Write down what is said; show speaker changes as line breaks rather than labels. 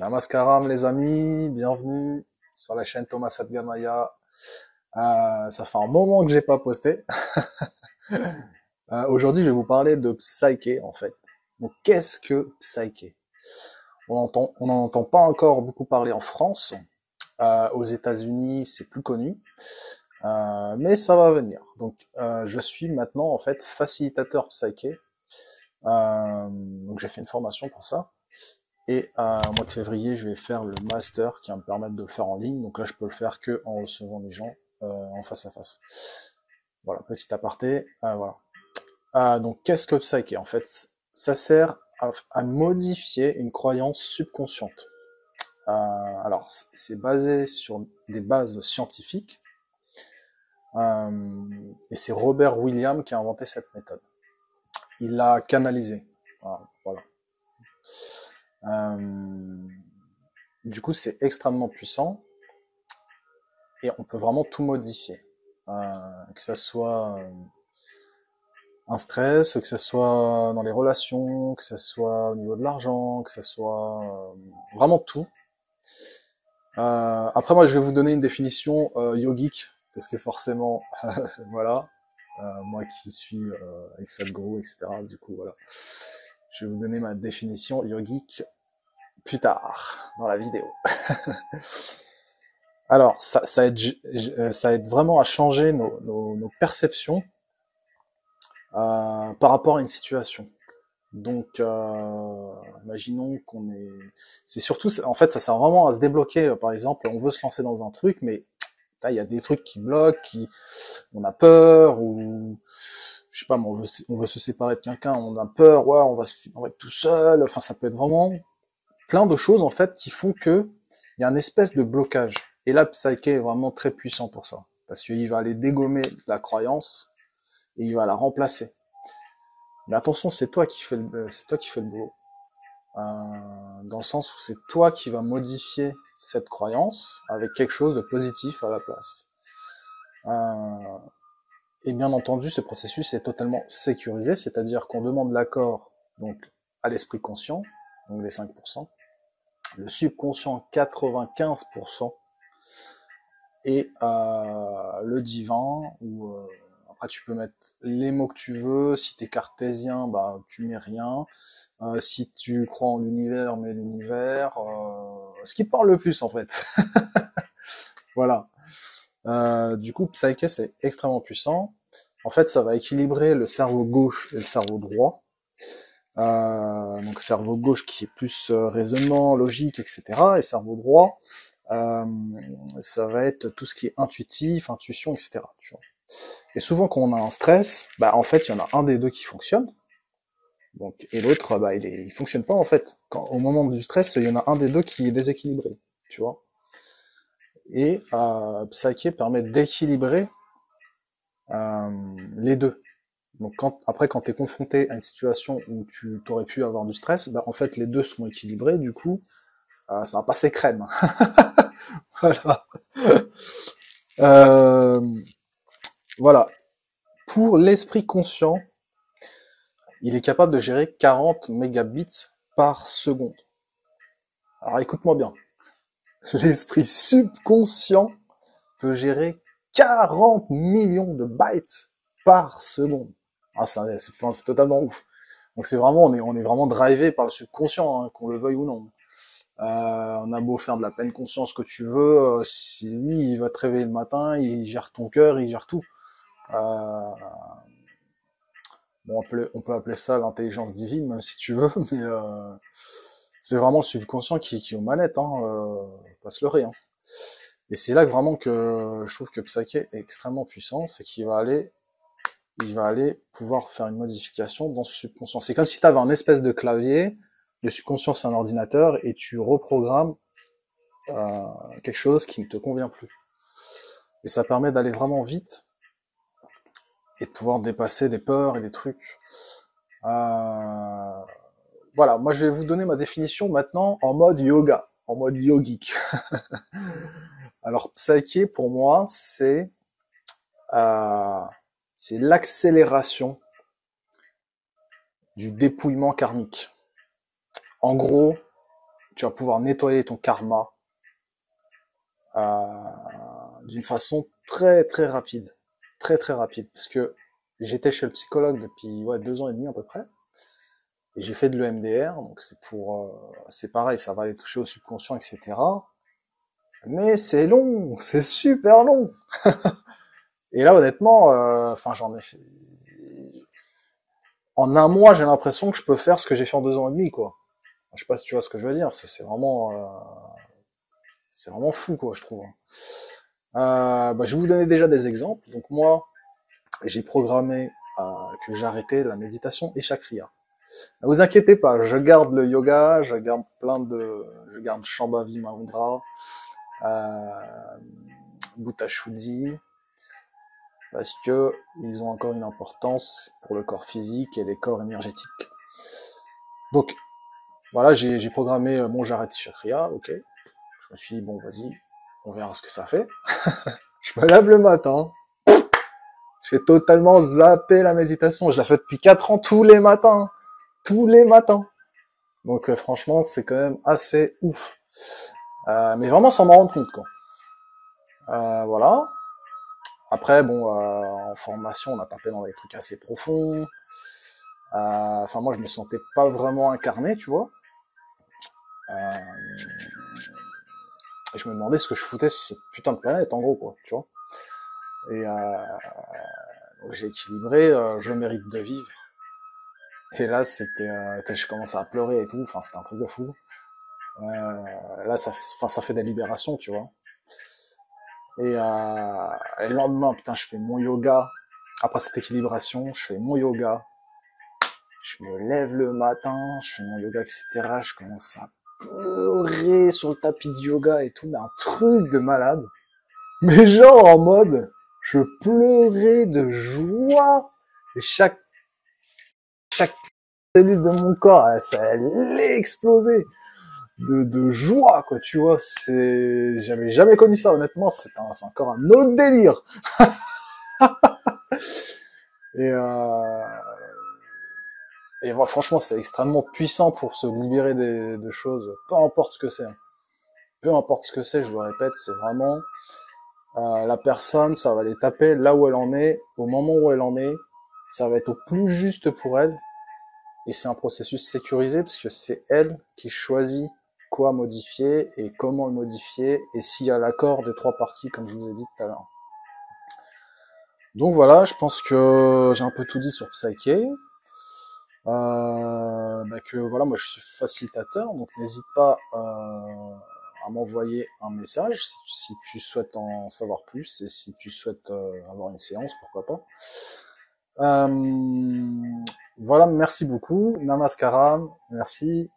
Namaskaram les amis, bienvenue sur la chaîne Thomas Sadgamaya. Ça fait un moment que j'ai pas posté. Aujourd'hui, je vais vous parler de Psyché en fait. Donc, qu'est-ce que Psyché? On n'en entend pas encore beaucoup parler en France. Aux États-Unis, c'est plus connu, mais ça va venir. Donc, je suis maintenant en fait facilitateur Psyché. Donc, j'ai fait une formation pour ça. Et au mois de février, je vais faire le master qui va me permettre de le faire en ligne. Donc là, je peux le faire que en recevant les gens en face à face. Voilà, petit aparté. Voilà. Donc, qu'est-ce que Psyché? En fait, ça sert à modifier une croyance subconsciente. Alors, c'est basé sur des bases scientifiques. Et c'est Robert Williams qui a inventé cette méthode. Il l'a canalisé. Voilà. Du coup, c'est extrêmement puissant et on peut vraiment tout modifier. Que ça soit un stress, que ça soit dans les relations, que ça soit au niveau de l'argent, que ça soit vraiment tout. Après, moi, je vais vous donner une définition yogique, parce que forcément, voilà, moi qui suis avec Sadhguru, etc., du coup, voilà. Je vais vous donner ma définition yogique plus tard, dans la vidéo. Alors, ça aide vraiment à changer nos perceptions par rapport à une situation. Donc, imaginons qu'on est... C'est surtout, en fait, ça sert vraiment à se débloquer. Par exemple, on veut se lancer dans un truc, mais il y a des trucs qui bloquent, on a peur, ou je sais pas, mais on veut se séparer de quelqu'un, on a peur, ouais, on va être tout seul. Enfin, ça peut être vraiment plein de choses en fait qui font que il y a une espèce de blocage. Et là, Psyché est vraiment très puissant pour ça, parce qu'il va aller dégommer la croyance et il va la remplacer. Mais attention, c'est toi qui fais le boulot. Dans le sens où c'est toi qui vas modifier cette croyance avec quelque chose de positif à la place. Et bien entendu, ce processus est totalement sécurisé, c'est-à-dire qu'on demande l'accord donc à l'esprit conscient, donc les 5%, le subconscient 95%, et le divin, où après tu peux mettre les mots que tu veux. Si t'es cartésien, bah tu mets rien. Si tu crois en l'univers, mets l'univers. Ce qui te parle le plus en fait. Voilà. Du coup, Psyché, c'est extrêmement puissant. En fait, ça va équilibrer le cerveau gauche et le cerveau droit. Donc cerveau gauche qui est plus raisonnement, logique, etc. Et cerveau droit, ça va être tout ce qui est intuitif, intuition, etc. Tu vois. Et souvent quand on a un stress, bah en fait il y en a un des deux qui fonctionne, donc et l'autre bah il fonctionne pas en fait. Au moment du stress, il y en a un des deux qui est déséquilibré, tu vois. Et Psyché permet d'équilibrer les deux. Donc quand t'es confronté à une situation où tu t'aurais pu avoir du stress, bah en fait les deux sont équilibrés, du coup ça va passer crème. Voilà. Euh, voilà. Pour l'esprit conscient, il est capable de gérer 40 mégabits par seconde. Alors écoute-moi bien. L'esprit subconscient peut gérer 40 millions de bytes par seconde. Ah, c'est totalement ouf. Donc c'est vraiment, on est vraiment drivé par le subconscient, hein, qu'on le veuille ou non. On a beau faire de la pleine conscience que tu veux, si lui, il va te réveiller le matin, il gère ton cœur, il gère tout. Euh, bon, on peut appeler ça l'intelligence divine, même si tu veux, mais c'est vraiment le subconscient qui est aux manettes, hein, pas se leurrer. Hein. Et c'est là que vraiment que je trouve que Psyché est extrêmement puissant, c'est il va aller pouvoir faire une modification dans ce subconscient. C'est comme si tu avais un espèce de clavier, le subconscient c'est un ordinateur, et tu reprogrammes quelque chose qui ne te convient plus. Et ça permet d'aller vraiment vite et de pouvoir dépasser des peurs et des trucs. Voilà, moi je vais vous donner ma définition maintenant en mode yoga, en mode yogique. Alors Psyché pour moi euh, c'est l'accélération du dépouillement karmique. En gros, tu vas pouvoir nettoyer ton karma euh, d'une façon très très rapide. Très très rapide. Parce que j'étais chez le psychologue depuis 2 ans et demi à peu près. Et j'ai fait de l'EMDR, donc c'est pareil, ça va aller toucher au subconscient, etc. Mais c'est long, c'est super long. Et là, honnêtement, enfin, j'en ai fait. En un mois, j'ai l'impression que je peux faire ce que j'ai fait en 2 ans et demi, quoi. Je sais pas si tu vois ce que je veux dire. C'est vraiment fou, quoi, je trouve. Je vais vous donner déjà des exemples. Donc moi, j'ai programmé que j'arrêtais la méditation et chakriya. Ne vous inquiétez pas, je garde le yoga, je garde Shambhavi Mudra, Bhuta Shuddhi, parce que ils ont encore une importance pour le corps physique et les corps énergétiques. Donc, voilà, j'ai programmé mon j'arrête chakriya, ok. Je me suis dit, bon, vas-y, on verra ce que ça fait. Je me lève le matin, j'ai totalement zappé la méditation. Je la fais depuis 4 ans tous les matins. Tous les matins. Donc franchement, c'est quand même assez ouf. Mais vraiment sans m'en rendre compte, quoi. Voilà. Après, bon, en formation, on a tapé dans des trucs assez profonds. Enfin, moi, je me sentais pas vraiment incarné, tu vois. Et je me demandais ce que je foutais sur cette putain de planète, en gros, quoi, tu vois. Et donc j'ai équilibré, je mérite de vivre. Et là, je commençais à pleurer et tout. Enfin, c'était un truc de fou. Là, ça fait des libérations, tu vois. Et le lendemain, putain, je fais mon yoga. Après cette équilibration, je fais mon yoga. Je me lève le matin, je fais mon yoga, etc. Je commence à pleurer sur le tapis de yoga et tout, mais un truc de malade. Mais genre en mode, je pleurais de joie. Et chaque cellule de mon corps, ça allait exploser de joie, quoi, tu vois. J'avais jamais connu ça, honnêtement. C'est encore un autre délire. Et voilà, franchement, c'est extrêmement puissant pour se libérer de choses, peu importe ce que c'est. Peu importe ce que c'est, je le répète, c'est vraiment la personne, ça va les taper là où elle en est, au moment où elle en est, ça va être au plus juste pour elle, et c'est un processus sécurisé parce que c'est elle qui choisit quoi modifier et comment le modifier, et s'il y a l'accord des 3 parties, comme je vous ai dit tout à l'heure. Donc voilà, je pense que j'ai un peu tout dit sur Psyché. Que voilà, moi je suis facilitateur, donc n'hésite pas à m'envoyer un message si tu souhaites en savoir plus et si tu souhaites avoir une séance, pourquoi pas. Voilà, merci beaucoup, Namaskaram, merci.